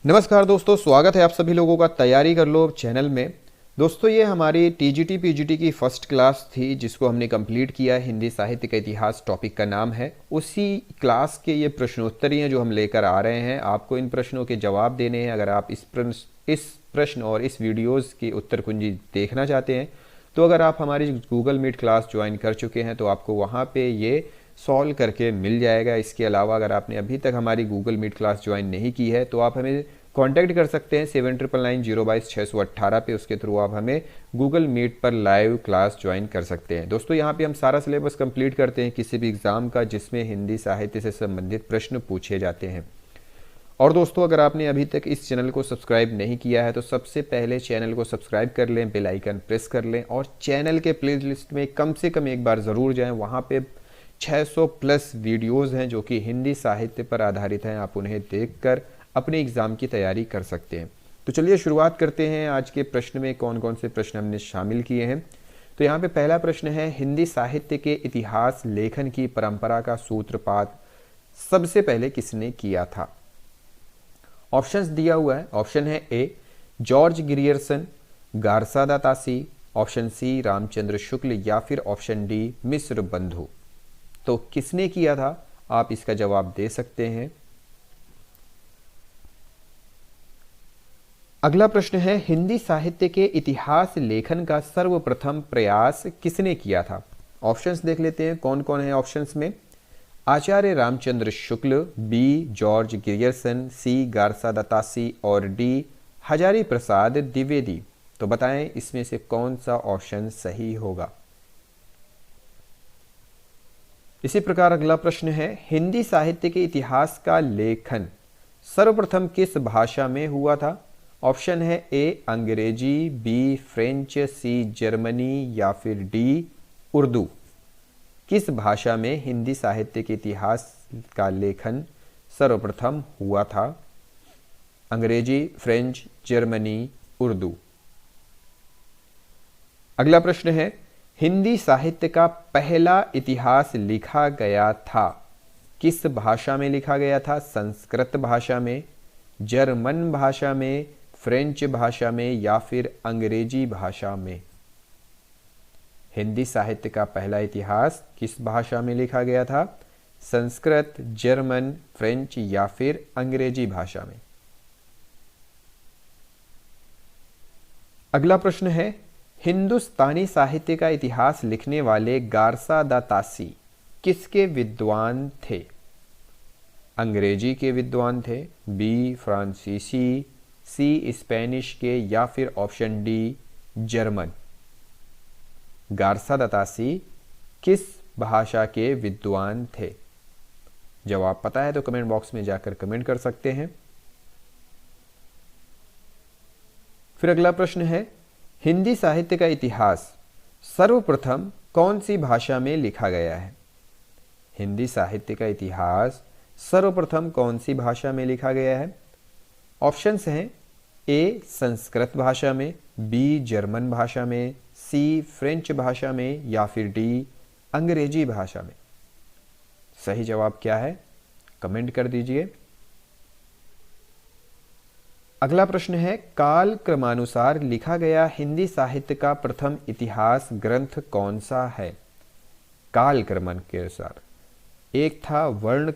नमस्कार दोस्तों, स्वागत है आप सभी लोगों का तैयारी कर लो चैनल में। दोस्तों, ये हमारी टीजीटी पीजीटी की फर्स्ट क्लास थी जिसको हमने कंप्लीट किया है। हिंदी साहित्य का इतिहास टॉपिक का नाम है। उसी क्लास के ये प्रश्नोत्तरी हैं जो हम लेकर आ रहे हैं। आपको इन प्रश्नों के जवाब देने हैं। अगर आप इस प्रश्न और इस वीडियोज़ की उत्तर कुंजी देखना चाहते हैं तो अगर आप हमारी गूगल मीट क्लास ज्वाइन कर चुके हैं तो आपको वहाँ पे ये सॉल्व करके मिल जाएगा। इसके अलावा अगर आपने अभी तक हमारी गूगल मीट क्लास ज्वाइन नहीं की है तो आप हमें कांटेक्ट कर सकते हैं 7999022618 पे। उसके थ्रू आप हमें गूगल मीट पर लाइव क्लास ज्वाइन कर सकते हैं। दोस्तों, यहाँ पे हम सारा सिलेबस कंप्लीट करते हैं किसी भी एग्ज़ाम का जिसमें हिंदी साहित्य से संबंधित प्रश्न पूछे जाते हैं। और दोस्तों, अगर आपने अभी तक इस चैनल को सब्सक्राइब नहीं किया है तो सबसे पहले चैनल को सब्सक्राइब कर लें, बेल आइकन प्रेस कर लें और चैनल के प्लेलिस्ट में कम से कम एक बार ज़रूर जाएं। वहाँ पे 600 प्लस वीडियोज़ हैं जो कि हिंदी साहित्य पर आधारित हैं। आप उन्हें देखकर अपने एग्ज़ाम की तैयारी कर सकते हैं। तो चलिए शुरुआत करते हैं। आज के प्रश्न में कौन कौन से प्रश्न हमने शामिल किए हैं। तो यहाँ पे पहला प्रश्न है, हिंदी साहित्य के इतिहास लेखन की परंपरा का सूत्रपात सबसे पहले किसने किया था। ऑप्शंस दिया हुआ है। ऑप्शन है A George Grierson, Garcin de Tassy, option C Ramchandra Shukla या फिर ऑप्शन डी मिश्र बंधु। तो किसने किया था, आप इसका जवाब दे सकते हैं। अगला प्रश्न है, हिंदी साहित्य के इतिहास लेखन का सर्वप्रथम प्रयास किसने किया था। ऑप्शंस देख लेते हैं कौन कौन है ऑप्शंस में। आचार्य रामचंद्र शुक्ल, बी जॉर्ज ग्रियर्सन, सी गारसादा तासी और डी हजारी प्रसाद द्विवेदी। तो बताएं इसमें से कौन सा ऑप्शन सही होगा। इसी प्रकार अगला प्रश्न है, हिंदी साहित्य के इतिहास का लेखन सर्वप्रथम किस भाषा में हुआ था। ऑप्शन है ए अंग्रेजी, बी फ्रेंच, सी जर्मनी या फिर डी उर्दू। किस भाषा में हिंदी साहित्य के इतिहास का लेखन सर्वप्रथम हुआ था। अंग्रेजी, फ्रेंच, जर्मनी, उर्दू। अगला प्रश्न है, हिंदी साहित्य का पहला इतिहास लिखा गया था किस भाषा में लिखा गया था। संस्कृत भाषा में, जर्मन भाषा में, फ्रेंच भाषा में या फिर अंग्रेजी भाषा में। हिंदी साहित्य का पहला इतिहास किस भाषा में लिखा गया था। संस्कृत, जर्मन, फ्रेंच या फिर अंग्रेजी भाषा में। अगला प्रश्न है, हिंदुस्तानी साहित्य का इतिहास लिखने वाले गारसादा तासी किसके विद्वान थे। अंग्रेजी के विद्वान थे, बी फ्रांसीसी, सी स्पेनिश के या फिर ऑप्शन डी जर्मन। गारसादा तासी किस भाषा के विद्वान थे। जवाब पता है तो कमेंट बॉक्स में जाकर कमेंट कर सकते हैं। फिर अगला प्रश्न है, हिंदी साहित्य का इतिहास सर्वप्रथम कौन सी भाषा में लिखा गया है। हिंदी साहित्य का इतिहास सर्वप्रथम कौन सी भाषा में लिखा गया है। ऑप्शंस हैं ए संस्कृत भाषा में, बी जर्मन भाषा में, सी फ्रेंच भाषा में या फिर डी अंग्रेजी भाषा में। सही जवाब क्या है, कमेंट कर दीजिए। अगला प्रश्न है, काल क्रमानुसार लिखा गया हिंदी साहित्य का प्रथम इतिहास ग्रंथ कौन सा है। काल क्रम के अनुसार, एक था वर्ण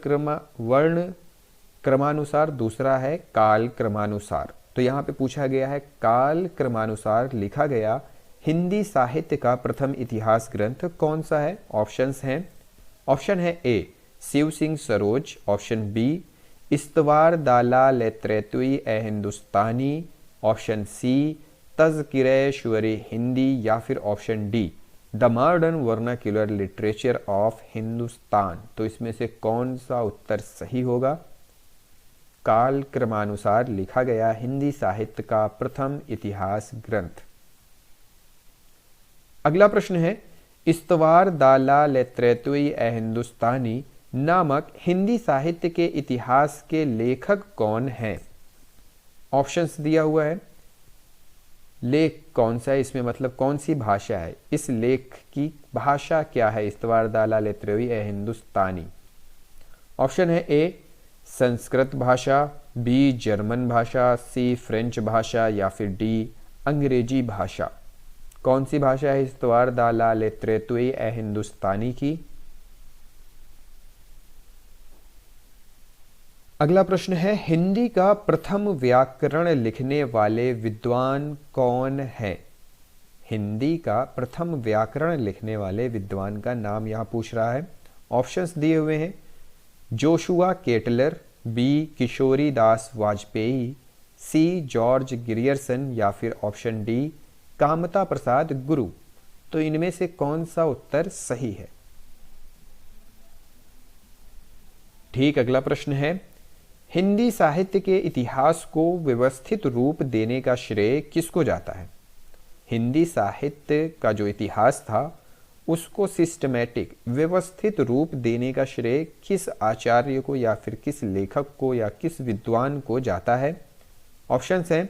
क्रमानुसार, दूसरा है काल क्रमानुसार। तो यहाँ पे पूछा गया है काल क्रमानुसार लिखा गया हिंदी साहित्य का प्रथम इतिहास ग्रंथ कौन सा है। ऑप्शंस हैं। ऑप्शन है ए शिव सिंह सरोज, ऑप्शन बी इस्तवार दाला लेत्रेतुई ए हिंदुस्तानी, ऑप्शन सी तज़किरे-शुअरे हिंदी या फिर option D the modern vernacular literature of Hindustan. तो इसमें से कौन सा उत्तर सही होगा। काल क्रमानुसार लिखा गया हिंदी साहित्य का प्रथम इतिहास ग्रंथ। अगला प्रश्न है, इस्तवार दाला लेत्रेतुई ए हिंदुस्तानी नामक हिंदी साहित्य के इतिहास के लेखक कौन हैं। ऑप्शंस दिया हुआ है। लेख कौन सा है, इसमें मतलब कौन सी भाषा है, इस लेख की भाषा क्या है। इस्तवार दाला लेत्रेतुई ए हिंदुस्तानी। ऑप्शन है ए संस्कृत भाषा, बी जर्मन भाषा, सी फ्रेंच भाषा या फिर डी अंग्रेजी भाषा। कौन सी भाषा है इस्तवार दा ला लेत्रेतुई ए हिंदुस्तानी की? अगला प्रश्न है, हिंदी का प्रथम व्याकरण लिखने वाले विद्वान कौन है? हिंदी का प्रथम व्याकरण लिखने वाले विद्वान का नाम यहां पूछ रहा है। ऑप्शंस दिए हुए हैं, जोशुआ केटलर, बी किशोरी दास वाजपेयी, सी जॉर्ज ग्रियर्सन या फिर ऑप्शन डी कामता प्रसाद गुरु। तो इनमें से कौन सा उत्तर सही है? ठीक, अगला प्रश्न है, हिंदी साहित्य के इतिहास को व्यवस्थित रूप देने का श्रेय किसको जाता है? हिंदी साहित्य का जो इतिहास था उसको सिस्टमैटिक व्यवस्थित रूप देने का श्रेय किस आचार्य को या फिर किस लेखक को या किस विद्वान को जाता है? ऑप्शंस हैं,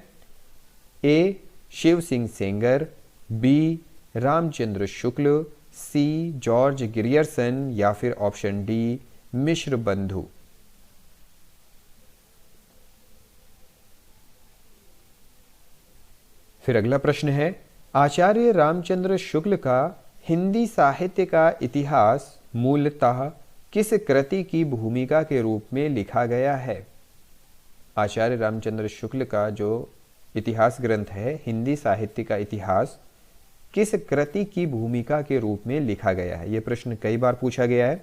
ए Shiv Singh Sengar, B Ramchandra Shukla, C George Grierson या फिर ऑप्शन डी मिश्र बंधु। फिर अगला प्रश्न है, आचार्य रामचंद्र शुक्ल का हिंदी साहित्य का इतिहास मूलतः किस कृति की भूमिका के रूप में लिखा गया है? आचार्य रामचंद्र शुक्ल का जो इतिहास ग्रंथ है, हिंदी साहित्य का इतिहास, किस कृति की भूमिका के रूप में लिखा गया है? यह प्रश्न कई बार पूछा गया है।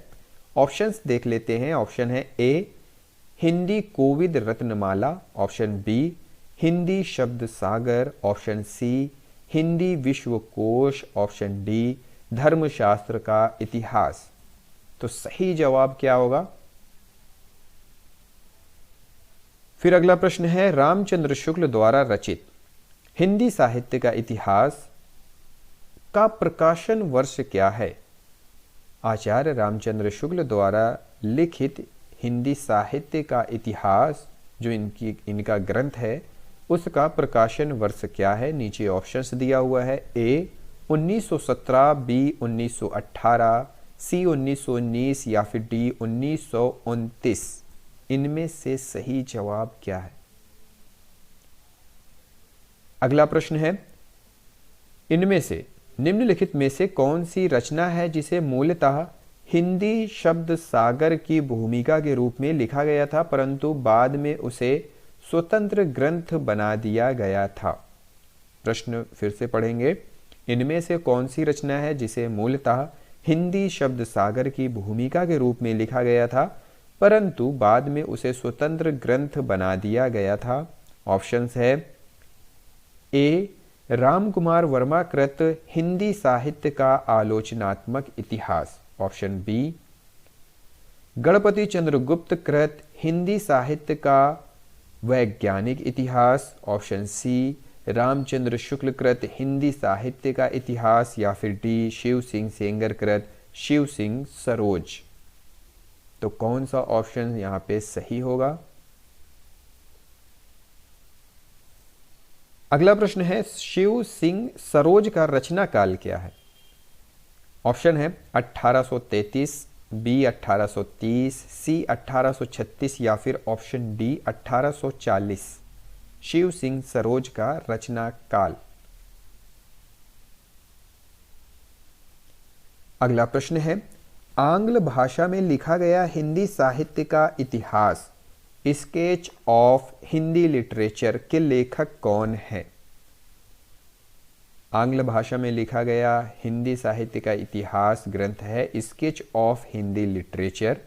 ऑप्शंस देख लेते हैं। ऑप्शन है, ए हिंदी कोविद रत्नमाला, ऑप्शन बी हिंदी शब्द सागर, ऑप्शन सी हिंदी विश्वकोश, ऑप्शन डी धर्मशास्त्र का इतिहास। तो सही जवाब क्या होगा? फिर अगला प्रश्न है, रामचंद्र शुक्ल द्वारा रचित हिंदी साहित्य का इतिहास का प्रकाशन वर्ष क्या है? आचार्य रामचंद्र शुक्ल द्वारा लिखित हिंदी साहित्य का इतिहास जो इनका ग्रंथ है उसका प्रकाशन वर्ष क्या है? नीचे ऑप्शंस दिया हुआ है, ए 1917, बी 1918, सी 1919 या फिर डी 1929। इनमें से सही जवाब क्या है? अगला प्रश्न है, इनमें से निम्नलिखित में से कौन सी रचना है जिसे मूलतः हिंदी शब्द सागर की भूमिका के रूप में लिखा गया था परंतु बाद में उसे स्वतंत्र ग्रंथ बना दिया गया था? प्रश्न फिर से पढ़ेंगे, इनमें से कौन सी रचना है जिसे मूलतः हिंदी शब्द सागर की भूमिका के रूप में लिखा गया था परंतु बाद में उसे स्वतंत्र ग्रंथ बना दिया गया था? ऑप्शंस है, ए रामकुमार वर्मा कृत हिंदी साहित्य का आलोचनात्मक इतिहास, ऑप्शन बी गणपति चंद्रगुप्त कृत हिंदी साहित्य का वैज्ञानिक इतिहास, ऑप्शन सी रामचंद्र शुक्ल कृत हिंदी साहित्य का इतिहास या फिर डी शिव सिंह सेंगर कृत शिव सिंह सरोज। तो कौन सा ऑप्शन यहां पे सही होगा? अगला प्रश्न है, शिव सिंह सरोज का रचना काल क्या है? ऑप्शन है 1833, बी 1830, सी 1836 या फिर ऑप्शन डी 1840। शिव सिंह सरोज का रचना काल। अगला प्रश्न है, आंग्ल भाषा में लिखा गया हिंदी साहित्य का इतिहास स्केच ऑफ हिंदी लिटरेचर के लेखक कौन है? आंग्ल भाषा में लिखा गया हिंदी साहित्य का इतिहास ग्रंथ है स्केच ऑफ हिंदी लिटरेचर।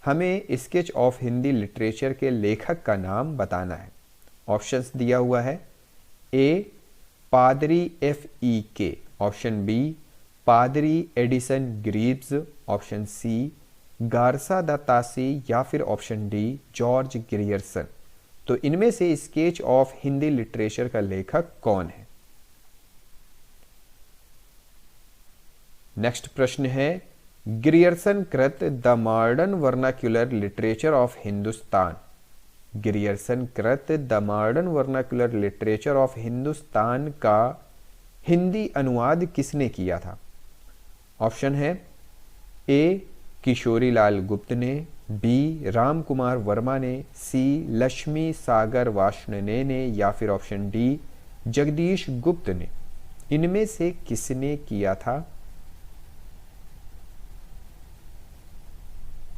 हमें स्केच ऑफ हिंदी लिटरेचर के लेखक का नाम बताना है। ऑप्शंस दिया हुआ है, ए पादरी FEK, ऑप्शन बी पादरी Edison Greaves, option C Garcin de Tassy या फिर ऑप्शन डी जॉर्ज ग्रियर्सन। तो इनमें से स्केच ऑफ हिंदी लिटरेचर का लेखक कौन है? नेक्स्ट प्रश्न है, ग्रियर्सन कृत the modern vernacular literature of Hindustan. Grierson कृत the modern vernacular literature of Hindustan का हिंदी अनुवाद किसने किया था? ऑप्शन है, ए किशोरी लाल गुप्त ने, बी राम कुमार वर्मा ने, सी लक्ष्मी सागर वार्ष्णेय ने, या फिर ऑप्शन डी जगदीश गुप्त ने। इनमें से किसने किया था?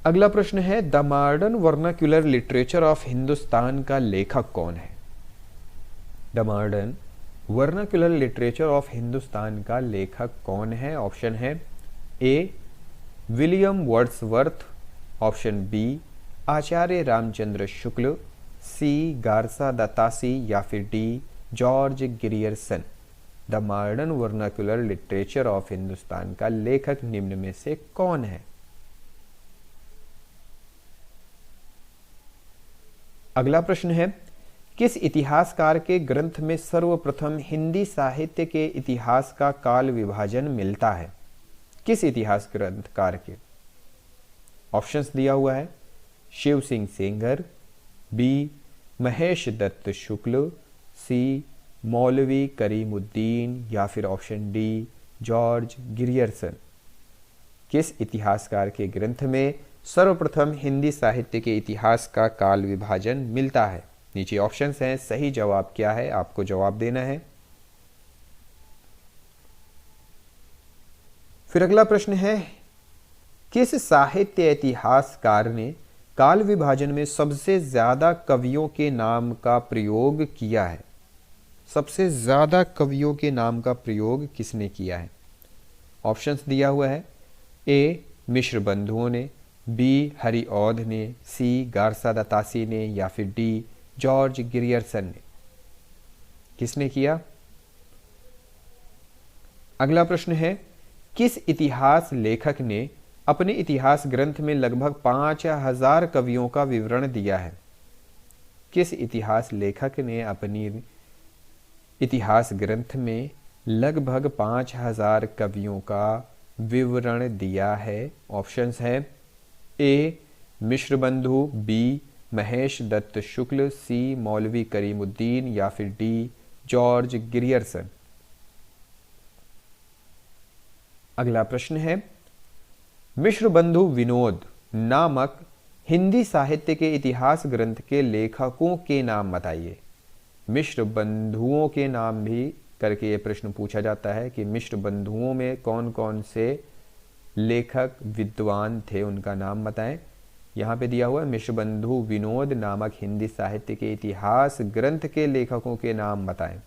अगला प्रश्न है, the modern vernacular literature of Hindustan का लेखक कौन है? The modern vernacular literature of Hindustan का लेखक कौन है? ऑप्शन है A William Wordsworth, option B Acharya Ramchandra Shukla, C Garcin de Tassy, या फिर D George Grierson. The modern vernacular literature of Hindustan का लेखक निम्न में से कौन है? अगला प्रश्न है, किस इतिहासकार के ग्रंथ में सर्वप्रथम हिंदी साहित्य के इतिहास का काल विभाजन मिलता है? किस इतिहास ग्रंथकार के? ऑप्शंस दिया हुआ है, शिव सिंह सेंगर, बी महेश दत्त शुक्ल, सी मौलवी करीमुद्दीन, या फिर ऑप्शन डी जॉर्ज ग्रियर्सन। किस इतिहासकार के ग्रंथ में सर्वप्रथम हिंदी साहित्य के इतिहास का काल विभाजन मिलता है? नीचे ऑप्शंस हैं, सही जवाब क्या है आपको जवाब देना है। फिर अगला प्रश्न है, किस साहित्य इतिहासकार ने काल विभाजन में सबसे ज्यादा कवियों के नाम का प्रयोग किया है? सबसे ज्यादा कवियों के नाम का प्रयोग किसने किया है? ऑप्शंस दिया हुआ है, ए मिश्र बंधुओं ने, बी हरिऔध ने, सी गारसा दत्तासी ने, या फिर डी जॉर्ज ग्रियर्सन ने। किसने किया? अगला प्रश्न है, किस इतिहास लेखक ने अपने इतिहास ग्रंथ में लगभग 5000 कवियों का विवरण दिया है? किस इतिहास लेखक ने अपनी इतिहास ग्रंथ में लगभग 5000 कवियों का विवरण दिया है? ऑप्शंस हैं, ए मिश्र बंधु, बी महेश दत्त शुक्ल, सी मौलवी करीमुद्दीन, या फिर डी जॉर्ज ग्रियर्सन। अगला प्रश्न है, मिश्र बंधु विनोद नामक हिंदी साहित्य के इतिहास ग्रंथ के लेखकों के नाम बताइए। मिश्र बंधुओं के नाम भी करके ये प्रश्न पूछा जाता है कि मिश्र बंधुओं में कौन कौन से लेखक विद्वान थे, उनका नाम बताएं। यहाँ पे दिया हुआ है, मिश्र बंधु विनोद नामक हिंदी साहित्य के इतिहास ग्रंथ के लेखकों के नाम बताएं।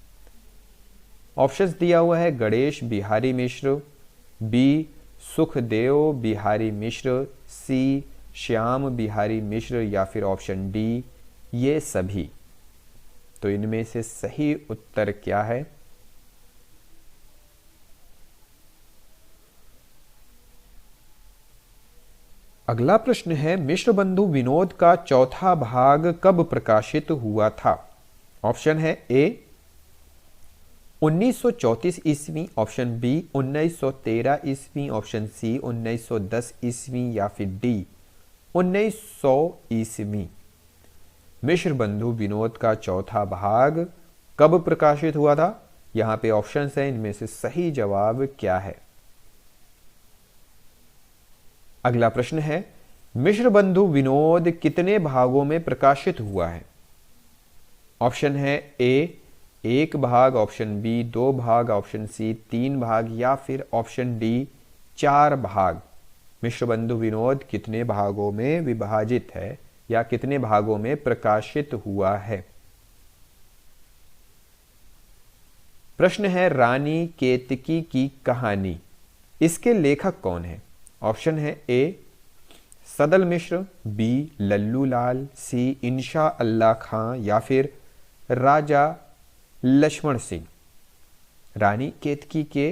ऑप्शंस दिया हुआ है, गणेश बिहारी मिश्र, बी सुखदेव बिहारी मिश्र, सी श्याम बिहारी मिश्र, या फिर ऑप्शन डी ये सभी। तो इनमें से सही उत्तर क्या है? अगला प्रश्न है, मिश्र बंधु विनोद का चौथा भाग कब प्रकाशित हुआ था? ऑप्शन है, ए 1934 ईस्वी, ऑप्शन बी 1913 ईस्वी, ऑप्शन सी 1910 ईस्वी, या फिर डी 1900 ईस्वी। मिश्र बंधु विनोद का चौथा भाग कब प्रकाशित हुआ था? यहां पे ऑप्शंस हैं, इनमें से सही जवाब क्या है? अगला प्रश्न है, मिश्र बंधु विनोद कितने भागों में प्रकाशित हुआ है? ऑप्शन है, ए 1 भाग, ऑप्शन बी 2 भाग, ऑप्शन सी 3 भाग, या फिर ऑप्शन डी 4 भाग। मिश्र बंधु विनोद कितने भागों में विभाजित है या कितने भागों में प्रकाशित हुआ है? प्रश्न है, रानी केतकी की कहानी, इसके लेखक कौन है? ऑप्शन है, ए सदल मिश्र, बी लल्लू लाल, सी इंशा अल्लाह खां, या फिर राजा लक्ष्मण सिंह। रानी केतकी के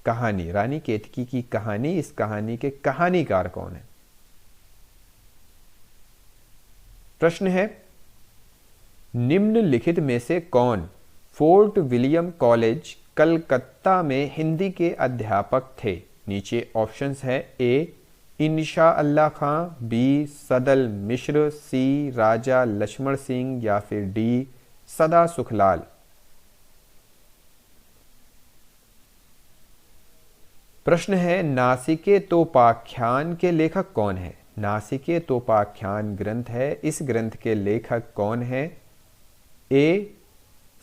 कहानी, रानी केतकी की कहानी, इस कहानी के कहानीकार कौन है? प्रश्न है, निम्नलिखित में से कौन फोर्ट विलियम कॉलेज कलकत्ता में हिंदी के अध्यापक थे? नीचे ऑप्शंस है, ए इंशा अल्लाह खां, बी सदल मिश्र, सी राजा लक्ष्मण सिंह, या फिर डी सदा सुखलाल। प्रश्न है, नासिकेतोपाख्यान के लेखक कौन है? नासिकेतोपाख्यान ग्रंथ है, इस ग्रंथ के लेखक कौन है? ए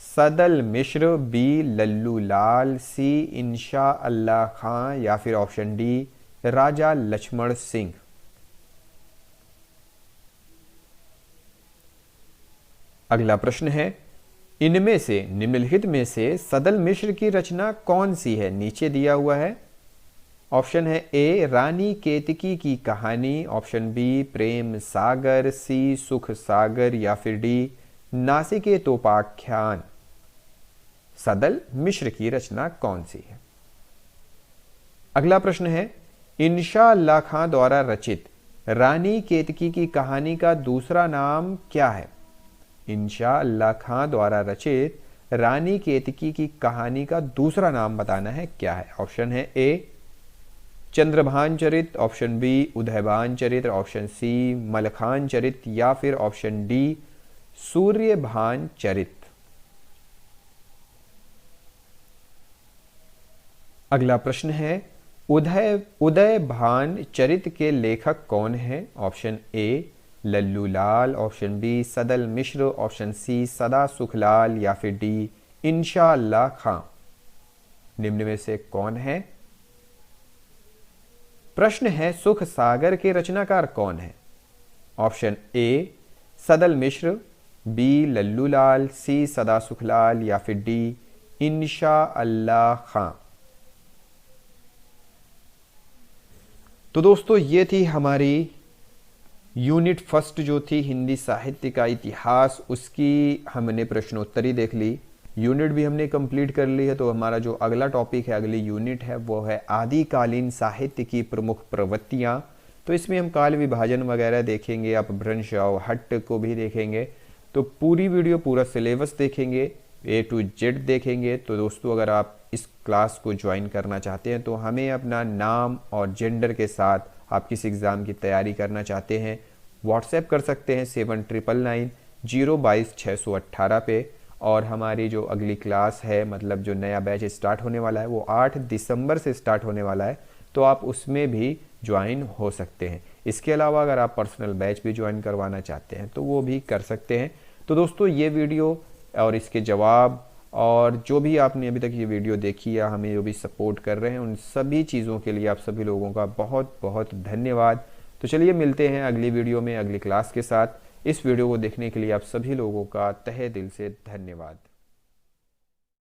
सदल मिश्र, बी लल्लू लाल, सी इंशा अल्लाह खां या फिर ऑप्शन डी राजा लक्ष्मण सिंह। अगला प्रश्न है, इनमें से निम्नलिखित में से सदल मिश्र की रचना कौन सी है? नीचे दिया हुआ है। ऑप्शन है ए रानी केतकी की कहानी, ऑप्शन बी प्रेम सागर, सी सुख सागर या फिर डी नासिकेतोपाख्यान। सदल मिश्र की रचना कौन सी है? अगला प्रश्न है, इंशा अल्लाह खां द्वारा रचित रानी केतकी की कहानी का दूसरा नाम क्या है? इंशा अल्लाह खां द्वारा रचित रानी केतकी की कहानी का दूसरा नाम बताना है, क्या है? ऑप्शन है ए चंद्रभान चरित, ऑप्शन बी उदयभान चरित्र, ऑप्शन सी मलखान चरित या फिर ऑप्शन डी सूर्यभान चरित। अगला प्रश्न है, उदयभान चरित के लेखक कौन है? Option A Lallu Lal, option B Sadal Mishra, option C Sada Sukhlal या फिर डी इंशा अल्लाह खां। निम्न में से कौन है? प्रश्न है, सुख सागर के रचनाकार कौन है? Option A Sadal Mishra, B Lallu Lal, C Sada Sukhlal या फिर डी इंशा अल्लाह खां। तो दोस्तों ये थी हमारी यूनिट फर्स्ट जो थी हिंदी साहित्य का इतिहास, उसकी हमने प्रश्नोत्तरी देख ली। यूनिट भी हमने कंप्लीट कर ली है। तो हमारा जो अगला टॉपिक है, अगली यूनिट है, वो है आदिकालीन साहित्य की प्रमुख प्रवृत्तियाँ। तो इसमें हम काल विभाजन वगैरह देखेंगे, अपभ्रंश और हट्ट को भी देखेंगे। तो पूरी वीडियो, पूरा सिलेबस देखेंगे, A to Z देखेंगे। तो दोस्तों अगर आप इस क्लास को ज्वाइन करना चाहते हैं तो हमें अपना नाम और जेंडर के साथ आप किस एग्ज़ाम की तैयारी करना चाहते हैं व्हाट्सएप कर सकते हैं 7999022618 पे। और हमारी जो अगली क्लास है, मतलब जो नया बैच स्टार्ट होने वाला है, वो 8 दिसंबर से स्टार्ट होने वाला है। तो आप उसमें भी ज्वाइन हो सकते हैं। इसके अलावा अगर आप पर्सनल बैच भी ज्वाइन करवाना चाहते हैं तो वो भी कर सकते हैं। तो दोस्तों ये वीडियो और इसके जवाब और जो भी आपने अभी तक ये वीडियो देखी या हमें जो भी सपोर्ट कर रहे हैं, उन सभी चीज़ों के लिए आप सभी लोगों का बहुत बहुत धन्यवाद। तो चलिए मिलते हैं अगली वीडियो में, अगली क्लास के साथ। इस वीडियो को देखने के लिए आप सभी लोगों का तहे दिल से धन्यवाद।